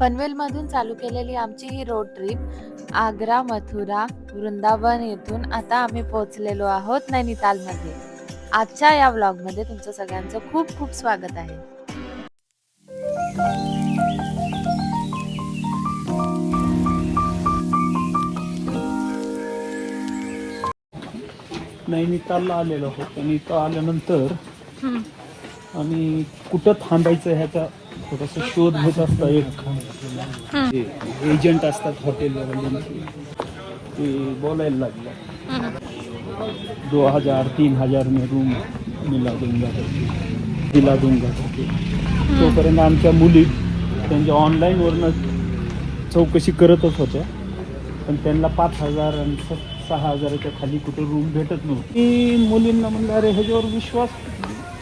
पनवेलमधून चालू केलेली आमची ही रोड ट्रिप आग्रा, मथुरा, वृंदावन येथून आता आम्ही पोहोचलेलो आहोत नैनितालमध्ये. आजच्या या व्लॉगमध्ये तुमचं सगळ्यांचं खूप खूप स्वागत आहे. नैनितालला आलेलो आहोत आणि इथं आल्यानंतर आम्ही कुठं थांबायचं ह्याचा थोडासा शोध घेत असता. एक एजंट असतात हॉटेलवाल्यांचे, ते बोलायला लागलं 2000-3000 में रूम दिला दूंगा. तोपर्यंत आमच्या मुली त्यांच्या ऑनलाईनवरनं चौकशी करतच होत्या, पण त्यांना 5000 आणि 6000च्या खाली कुठं रूम भेटत नव्हती. मी मुलींना म्हणलं अरे ह्याच्यावर विश्वास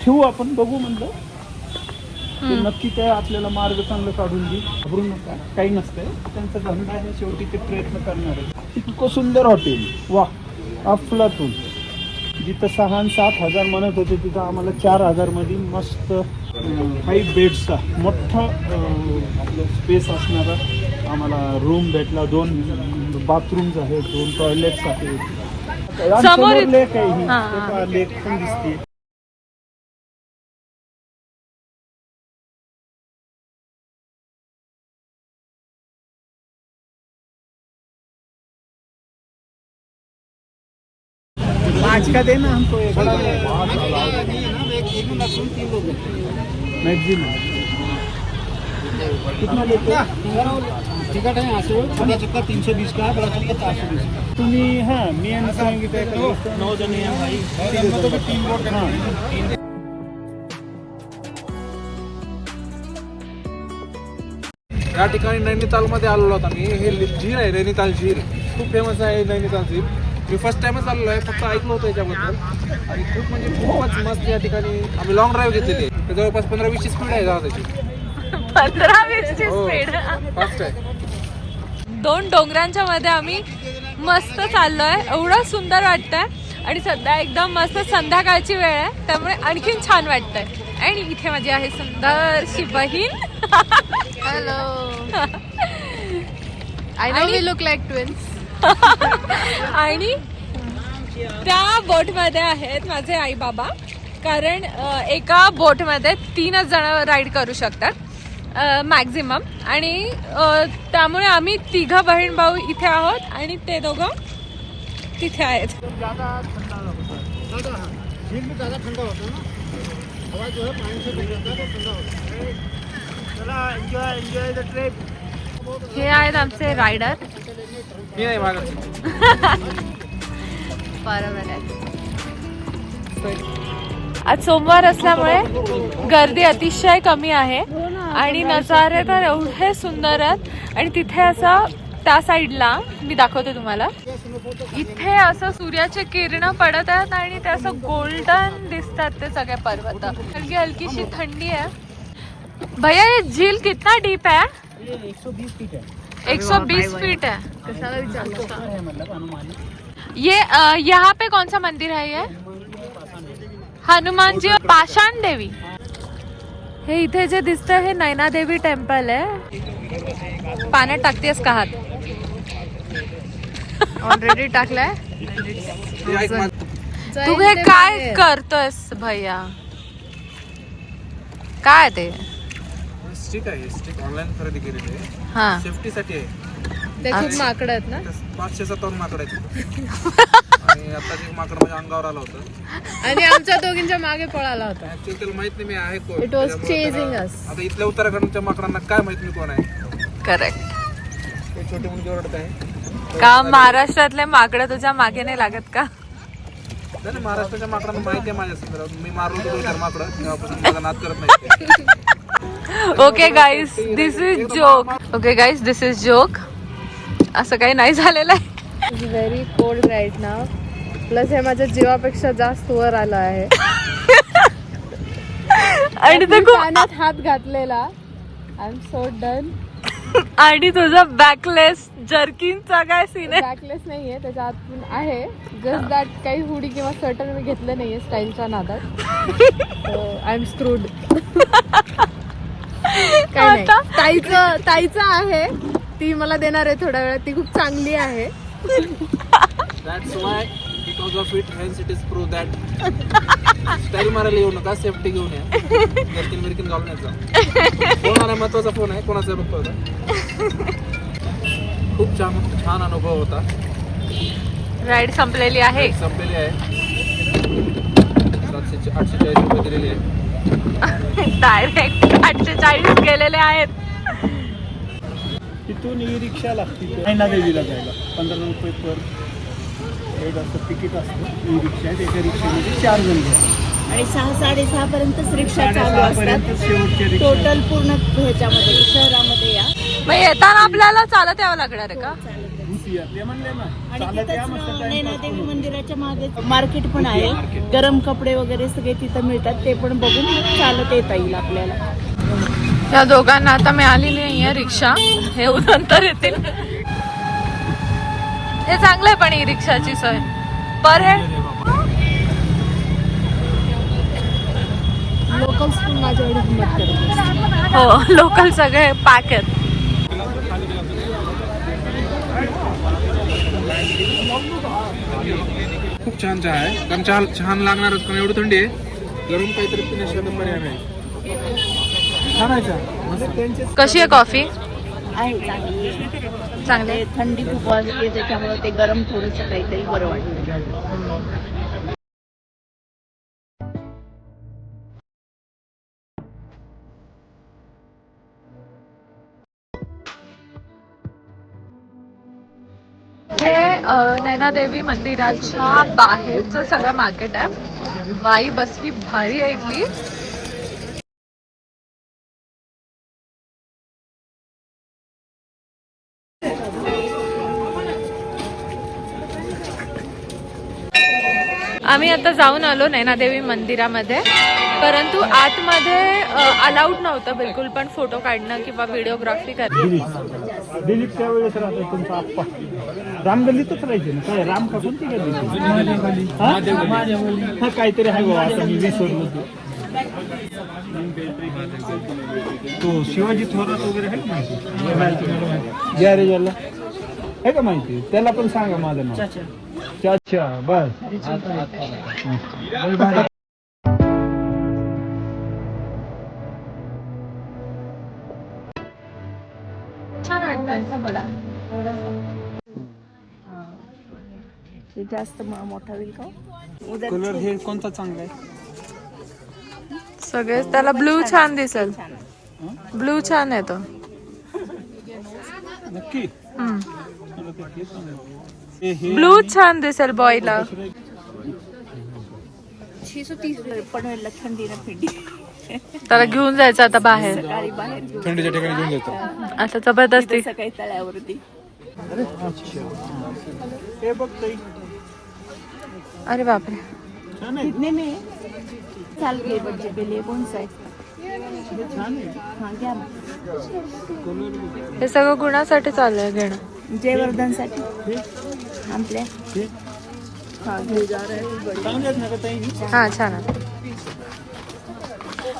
ठेवू, आपण बघू म्हणलं. ते नक्की काय आपल्याला मार्ग चांगलं काढून देईल, घाबरू नका, काही नसतंय. त्यांचा धंदा आहे, शेवटी ते प्रयत्न करणार आहे. इतकं सुंदर हॉटेल, वा अफलातून. जिथं 6-7 हजार म्हणत होते तिथं आम्हाला 4000 मध्ये मस्त 5 बेड्सचा मोठा आपलं स्पेस असणारा आम्हाला रूम भेटला. 2 बाथरूम्स आहेत, 2 टॉयलेट्स आहेत. समोर लेक आहे, ही लेक पण दिसते. आज का देना हमको मैगजीन कितना लेते टिकट है यहाँ से छोटा चक्का 320 का है, बड़ा चक्का 420. तुम्ही हां मी आणि सांगितलं 9 जण या भाई. या ठिकाणी नैनितालमध्ये आलेलो आहोत आम्ही. हे झील आहे, नैनिताल झील खूप फेमस आहे. नैनिताल झील मी फर्स्ट टाइमच आलेलो आहे, फक्त ऐकलं होतं याच्याबद्दल. आणि खूप म्हणजे खूपच मस्त. या ठिकाणी आम्ही लॉंग ड्राईव्ह घेतलेली आहे. जवळपास 15-20 ची स्पीड आहे जहाजाची. 15-20 ची स्पीड फास्ट आहे. 2 डोंगरांच्या मध्ये आम्ही मस्त चाललोय. एवढं सुंदर वाटतंय आणि सध्या एकदम मस्त संध्याकाळची वेळ आहे, त्यामुळे आणखीन छान वाटतंय. आणि इथे माझी आहे सुंदरशी बहीण. Hello. I know we look like twins. आणि त्या बोट मध्ये आहेत माझे आई बाबा, कारण एका बोट मध्ये 3 जण राईड करू शकतात मॅक्झिमम. आणि त्यामुळे आम्ही 3 बहीण भाऊ इथे आहोत आणि ते दोघं तिथे आहेत. हे आहेत आमचे रायडर. मी नाही मागत. बरोबर आहे. आज सोमवार असल्यामुळे गर्दी अतिशय कमी आहे आणि नजारे तर एवढे सुंदर आहेत. आणि तिथे असं त्या साईडला मी दाखवते तुम्हाला, इथे असं सूर्याचे किरण पडत आहेत आणि ते असं गोल्डन दिसतात ते सगळे पर्वत. हलकी हलकीशी थंडी आहे. भैया ये झील कितना डीप है? 120 फीट है. ये यहाँ पे कौन सा मंदिर है? ये हनुमान जी और पाषाण देवी. हे इथे जे दिसतंय हे नैना देवी टेम्पल आहे. पाण्यात टाकतेस का हात? ऑलरेडी टाकलाय. तू हे काय करतोयस भैया? काय ते? स्टिक आहे, स्टिक ऑनलाईन खरेदी केलेली आहे. हा, सेफ्टीसाठी आहे. ते खूप माकड आहेत ना. 557 माकड आहेत. आणि आता एक माकड माझ्या अंगावर आलं होतं आणि आमच्या दोघींच्या मागे पळाला होता. ऍक्च्युअली त्याला माहित नाही मी आहे कोण. इट वॉज चेजिंग अस. आता इथल्या उत्तराखंडच्या माकडांना काय माहित मी कोण आहे. करेक्ट. ते छोटी मुलगी ओरडत आहे. का महाराष्ट्रातले माकडं तुझ्या मागे नाही लागत का? नाही, महाराष्ट्राच्या माकडांना माहिती आहे माझ्या संदर्भात. मी मारून गेलो त्या माकडं, तेव्हापासून माझा नाद करत नाही. Okay guys, this is joke. Okay guys, this is joke. असं काही नाही झालेलं आहे. It's very cold right now. Plus हे माझ्या जीवापेक्षा जास्त वर आलं आहे. आणि ते खूप कानात हात घातलेला. I am so done. आणि तुझा बॅकलेस जर्किनचा काय सीन आहे? बॅकलेस नाहीये, त्याच्या आतून आहे. जस्ट दॅट काही हुडी किंवा स्वेटर मी घेतलं नाहीये स्टाईलच्या नादात. I am screwed. काय आता? नाही ताईचं आहे, ती मला देणार आहे थोड्या वेळात, ती खूप चांगली आहे. That's why because of it hence it is proof that style मारायला येऊ नका, सेफ्टी घेऊन या. जर्किन बिर्किन घालून यायचा. फोन आला, महत्वाचा फोन आहे, कोणाचा बघतो होता. खूप छान अनुभव होता. राईड संपलेली आहे. संपलेली आहे. 840 रुपये दिलेली आहे. डायरेक्ट 840 गेलेले आहेत. तिथून ई रिक्षा लागते नैना देवीला जायला. 15 रुपये पर हेड असं तिकीट असतं. ई रिक्षा आहे, त्याच्या रिक्षामध्ये 4 जण घ्या. आणि 6-6:30 पर्यंत रिक्षा चालू असतात. शेवटच्या रिक्षा टोटल पूर्ण ह्याच्यामध्ये शहरामध्ये या. मग येताना आपल्याला चालत यावं लागणार आहे का? ते म्हणले ना आणि चालत या तिथंच मस्त time नैनादेवी pass मंदिराच्या मागे मार्केट पण आहे. गरम कपडे वगैरे सगळे तिथं मिळतात, ते पण बघून चालत येता येईल आपल्याला. या दोघांना आता मिळालेली नाहीये रिक्षा, हे नंतर येतील. हे चांगलं आहे पण ही रिक्षाची सोय पर हेड. लोकल्स पण माझ्या एवढी हिंमत करत नसतात. हो, लोकल सगळे पॅक आहेत. खूप छान चहा आहे. कारण चहा छान लागणारच, कारण एवढी थंडी आहे. गरम काहीतरी पिण्याशिवाय पर्याय नाही. छान आहे चहा, मस्त. कशी आहे कॉफी? आहे चांगली. चांगली आहे. ते थंडी खूप वाजते, त्याच्यामुळे ते गरम थोडंसं काहीतरी बरं वाटतं. हे नैनादेवी मंदिराच्या बाहेरचं सगळं मार्केट आहे. वाई बसली भारी आहे इथली. आम्ही आता जाऊन आलो नैनादेवी मंदिरामध्ये, परंतु आतमध्ये अलाउड नव्हतं बिलकुल पण फोटो काढणं किंवा व्हिडिओग्राफी करणं. दिलीप त्यावेळेस राहतो तुमचा आप्पा. रामगल्लीतच राहायचे ना काय? राम का कोणती गल्ली? हा काहीतरी आहे बाबा, आता मी विसरलो होतो. तो शिवाजी थोरात वगैरे आहे का माहिती? गॅरेजवाला आहे का माहिती? त्याला पण सांगा माझं नाव. चाचा बस. छान वाटतं मला. ते जास्त मोठा होईल का? कलर हे कोणता चांगला आहे? सगळेच त्याला ब्लू छान दिसेल. ब्लू छान आहे तो. नक्की ब्लू छान दिसेल बॉयला. 630 पनवेलला थंडीनं फिंडी. त्याला घेऊन जायचं आता बाहेर. सकाळी बाहेर घेऊन थंडीच्या ठिकाणी घेऊन जातो. आता जबरदस्ती. सकाळी तळ्यावरती. हे बघ ताई. अरे बापरे. छान आहे. कितने में चाल के बच्चे के लिए कौन सा है? छान आहे. हाँ घ्या ना. हे सगळं गुणासाठी चालू आहे घेणं. जयवर्धनसाठी आपल्या हे हाँ घेऊ जा रहे हैं. चांगले आहेत ना का ताई? हा छान आहे.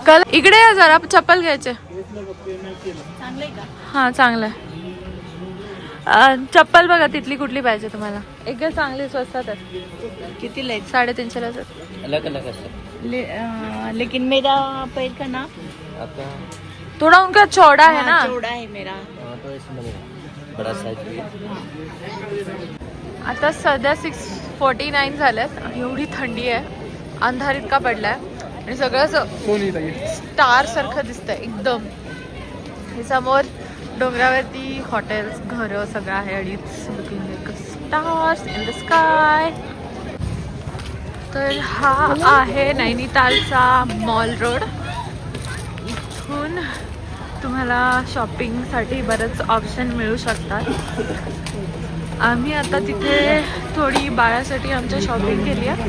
कल इकडे या जरा, चप्पल घ्यायचे. चांगलं आहे का? हा चांगलं आहे. चप्पल बघा तिथली कुठली पाहिजे तुम्हाला. एकदम चांगली स्वस्तात आहे. कितीला आहे? 350 अलग अलग है सर. लेकिन मेरा पैर का ना थोड़ा उनका चौड़ा है ना. चौड़ा है मेरा. तो इसमें बड़ा साइज भी है. आता सध्या 6:49 झाल्यात आणि एवढी थंडी आहे. अंधार इतका पडलाय आणि सगळं सोनी ताई. स्टार सारखं दिसतंय एकदम. हे समोर डोंगरावरती हॉटेल्स, घरं सगळं आहे आणि looking like stars in the sky. तर हा आहे नैनितालचा मॉल रोड. इथून तुम्हाला शॉपिंगसाठी बरेच ऑप्शन मिळू शकतात. आम्ही आता तिथे थोडी बाळासाठी आमच्या शॉपिंग केली आहे,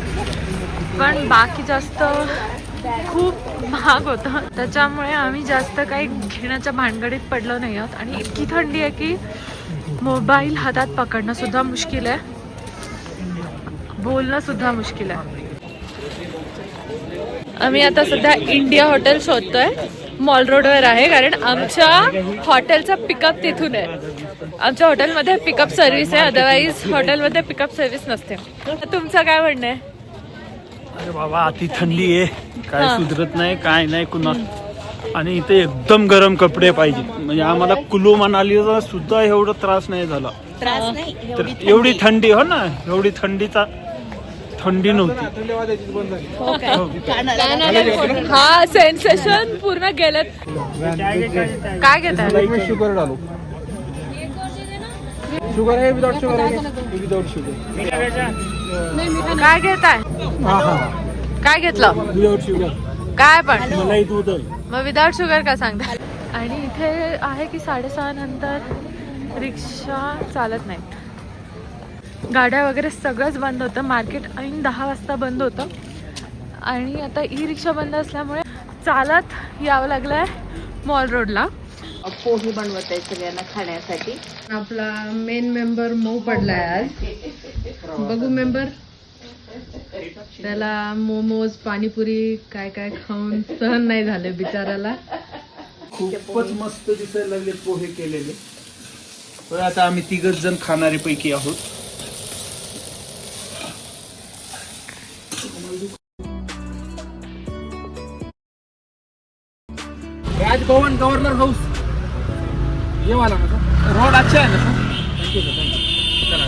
पण बाकी जास्त खूप महाग होतं, त्याच्यामुळे आम्ही जास्त काही घेण्याच्या भानगडीत पडलो नाही आहोत. आणि इतकी थंडी आहे की मोबाईल हातात पकडणं सुद्धा मुश्किल आहे, बोलणं सुद्धा मुश्किल आहे. आम्ही आता सध्या इंडिया हॉटेल शोधतोय मॉल रोडवर आहे, कारण आमच्या हॉटेलचा पिकअप तिथून आहे. आमच्या हॉटेलमध्ये पिकअप सर्व्हिस आहे, अदरवाईज हॉटेलमध्ये पिकअप सर्व्हिस नसते. तुमचं काय म्हणणं आहे? अरे बाबा अति थंडी आहे, काय सुधरत नाही, काय नाही कुणा. आणि इथे एकदम गरम कपडे पाहिजे. म्हणजे आम्हाला कुलू मनालीला सुद्धा एवढा त्रास नाही झाला. त्रास नाही तर एवढी थंडी हो ना, एवढी थंडी नव्हती. थंडी वाजायची बंद झाली. हा सेन्सेशन पूर्ण गेलं. काय घेताय? शुगर डालो. शुगर आहे विदाउट शुगर आहे विदाउट शुगर. काय घेताय? काय घेतलं? Without sugar. काय पण मलाई दूध आहे. मग विदाउट शुगर का सांगता? आणि इथे आहे की 6:30 नंतर रिक्षा चालत नाहीत. गाड्या वगैरे सगळंच बंद होतं. मार्केट ऐन 10 वाजता बंद होतं. आणि आता ई रिक्षा बंद असल्यामुळे चालत यावं लागलं आहे मॉल रोडला. पोहे बनवत आहे सगळ्यांना खाण्यासाठी. आपला मेन मेंबर मऊ पडलाय आज. बघू मेंबर, त्याला मोमोज पाणीपुरी काय काय खाऊन सहन नाही झाले बिचाराला. खूपच मस्त दिसायला लागले पोहे केलेले. तर आता आम्ही 3 जण खाणारे पैकी आहोत. राजभवन गवर्नर हाउस ये वाला ना सर. रोड अच्छा है ना सर. Thank you sir. चला.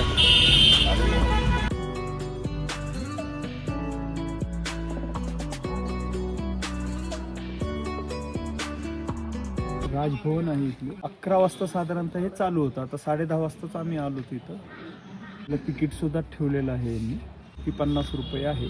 राजभवन आहे इथलं. 11 वाजता साधारणतः हे चालू होतं. आता 10:30 वाजताच आम्ही आलो तिथं. आपलं तिकीट सुद्धा ठेवलेलं आहे यांनी. ती 50 रुपये आहे.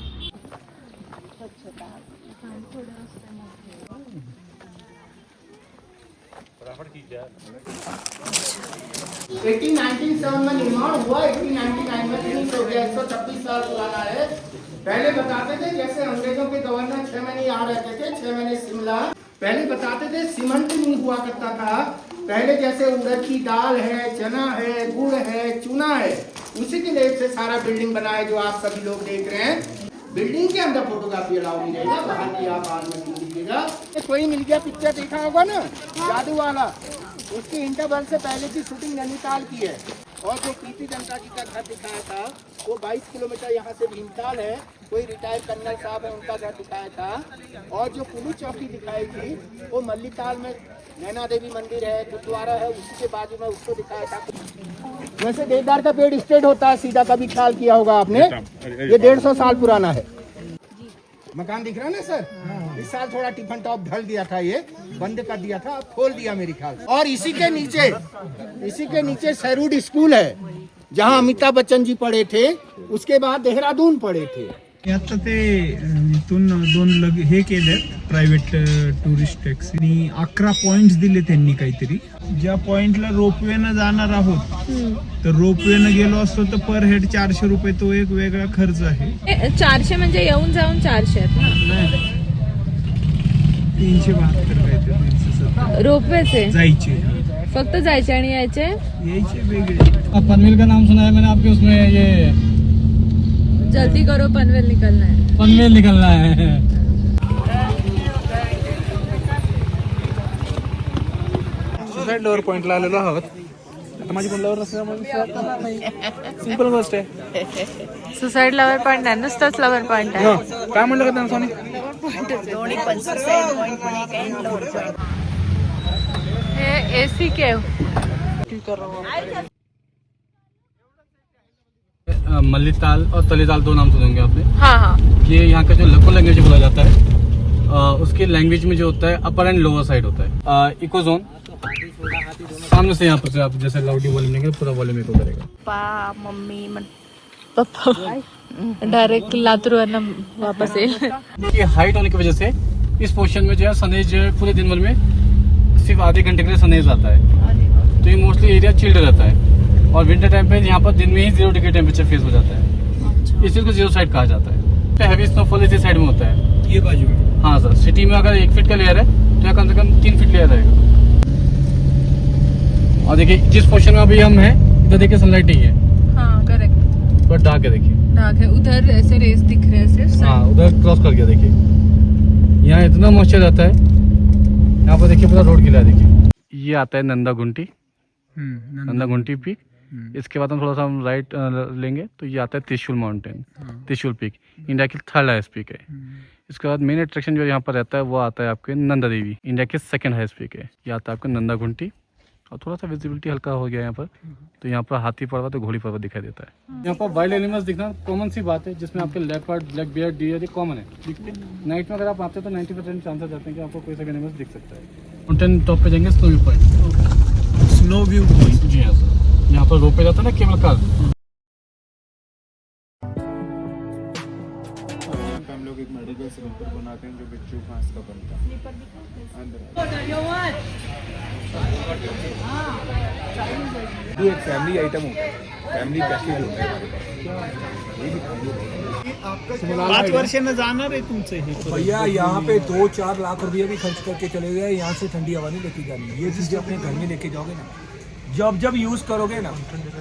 1897 में निर्माण हुआ, 1899 में फिनिश हो गया. 126 साल पुराना है. पहले बताते थे जैसे अंग्रेजों के गवर्नर 6 महीने यहाँ रहते थे, 6 महीने शिमला. पहले बताते थे सीमेंट नहीं हुआ करता था. पहले जैसे उड़द की दाल है, चना है, गुड़ है, चूना है, उसी के लेप से सारा बिल्डिंग बना है जो आप सभी लोग देख रहे हैं. बिल्डिंग के अंदर फोटोग्राफी अलाउ नहीं रहेगा, बाहर की आप बाद में लीजिएगा. कोई मिल गया पिक्चर देखा होगा ना, जादू वाला, उसके इंटरवल से पहले की शूटिंग नैनीताल की है. और जो प्रीति जनता जी का घर दिखाया था वो 22 किलोमीटर यहाँ से भीमताल है. कोई रिटायर्ड कर्नल साहब है, उनका घर दिखाया था. और जो पुलिस चौकी दिखाई थी वो मल्लीताल में नैना देवी मंदिर है, गुरुद्वारा है, उसी के बाजू में उसको दिखाया था. वैसे देवदार का पेड़ स्ट्रेट होता है सीधा, कभी ख्याल किया होगा आपने. ये 150 साल पुराना है. मकान दिख रहा है ना सर. इस साल थोड़ा टिफन टॉप ढल दिया था, ये बंद कर दिया था, अब खोल दिया मेरे ख्याल से. और इसी के नीचे सैरूड स्कूल है जहां अमिताभ बच्चन जी पढ़े थे. उसके बाद देहरादून पढ़े थे. आता ते इथून 2 हे केले प्रायव्हेट टुरिस्ट टॅक्सी. आणि 11 पॉइंट्स दिले त्यांनी काहीतरी. ज्या पॉइंटला रोपवेनं जाणार आहोत तर रोपवेनं गेलो असतो तर पर हेड 400 रुपये तो एक वेगळा खर्च आहे. 400 म्हणजे येऊन जाऊन 400 आहेत ना. 372 काहीतरी 370 रोपवेचे जायचे. फक्त जायचे आणि यायचे वेगळे. पनवेल का नाम सुना है मैंने आपके, उसमें ये जल्दी करो पनवेल निकलना है. पनवेल निकलना है. सुसाईड लवर पॉइंटला आलेलो आहोत. आता माझी पण लवर नसल्यामुळे सिंपल गोष्ट आहे. सुसाईड लवर पॉइंट आहे, नुसतंच लवर पॉइंट आहे. काय म्हणलं का त्यांना दोन्ही पण सुसाईड पॉईंट पण एक आहे, लोअर पॉईंट. हे एसी केव. मल्लीताल और तलीताल 2 नाम सुनेंगे आपने. हाँ हाँ. ये यहाँ का जो लोकल लैंग्वेज बोला जाता है, उसकी लैंग्वेज में जो होता है अपर एंड लोअर साइड होता है. इको जोन सामने से यहाँ पर से आप जैसे लाउडली वॉल्यूम लेंगे पूरा वॉल्यूम इको करेगा. पप्पा मम्मी पप्पा डायरेक्ट लातूरवरनं वापस येईल. ये हाइट होने की वजह से इस पोर्शन में जो है सनराइज जो है पूरे दिन भर में सिर्फ आधे घंटे के लिए सनराइज आता है. तो ये मोस्टली एरिया चिल्ड रहता है. और विंटर टाइम पे यहाँ पर दिन में ही 0 डिग्री टेम्परेचर फेस हो जाता है. इस चीज को 0 साइड कहा जाता है. हैवी स्नोफॉल इसी साइड में होता है, ये बाजू में. हाँ सर. सिटी में अगर 1 फीट का लेयर है तो यहाँ कम से कम 3 फीट लेयर रहेगा. और देखिए जिस पोर्शन में अभी हम हैं इधर देखिए सनलाइट नहीं है. हाँ करेक्ट. बट डार्क है देखिए. डार्क है. उधर ऐसे रेस दिख रहे हैं सिर्फ. हाँ उधर क्रॉस करके देखिए. यहाँ इतना मॉइस्चर रहता है यहाँ पर देखिए पूरा रोड किला देखिए। ये आता है नंदा घुंटी, नंदा घुंटी पीक। इसके बाद हम थोड़ा सा हम राइट लेंगे तो ये आता है त्रिशूल माउंटेन, त्रिशूल पीक, इंडिया की 3rd हाईएस्ट पीक है। इसके बाद मेन अट्रैक्शन जो यहाँ पर रहता है वो आता है आपके नंदा देवी, इंडिया के 2nd हाईएस्ट पीक है। ये आता है आपका नंदा घुंटी, और थोड़ा सा विजिबिलिटी हल्का हो गया यहाँ पर, तो यहाँ पर हाथी पर्वत और घोड़ी पर्वत दिखाई देता है। यहाँ पर वाइल्ड एनिमल्स दिखना कॉमन सी बात है, जिसमें आपके लेपर्ड, ब्लैक बियर, डियर, ये कॉमन है। नाइट में अगर आप आते हैं तो 90% चांसेस रहते हैं कि आपको कोई सा एनिमल्स दिख सकता है। माउंटेन टॉप पे जाएंगे, snow view point, snow view point जी हाँ सर। यहाँ पर रोप पे जाता है ना केवल कार। हम लोग एक मेडिकल स्लीपर बनाते हैं जो बिच्छू घास का बनता है। ये एक फैमिली आइटम होता है, फैमिली पैकेज होता है। 5 वर्षानं जाणार आहे तुमचं हे भैया यहाँ पे 2-4 लाख रुपये भी खर्च करके चले गए, यहाँ से ठंडी हवा नहीं लेके जानी। ये चीज़ें अपने घर में लेके जाओगे ना, जब जब यूज़ करोगे ना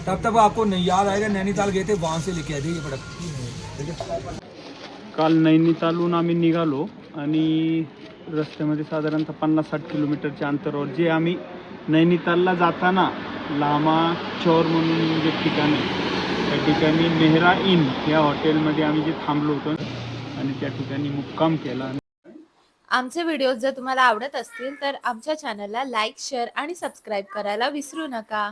तब तब आपको नहीं याद आएगा नैनीताल गए थे वहाँ से लेके आ जाइए प्रोडक्ट। काल नैनीतालहून आम्ही निघालो आणि रस्त्यामध्ये साधारणतः 50-60 किलोमीटरच्या अंतरावर जे आम्ही नैनीतालला जाताना लामा चौर म्हणून जे ठिकाण आहे त्या ठिकाणी नेहरा इन या हॉटेलमध्ये आम्ही जे थांबलो होतो आणि त्या ठिकाणी मुक्काम केला। आमचे व्हिडिओज जर तुम्हाला आवडत असतील तर आमच्या चॅनलला लाईक, शेअर आणि सबस्क्राईब करायला विसरू नका.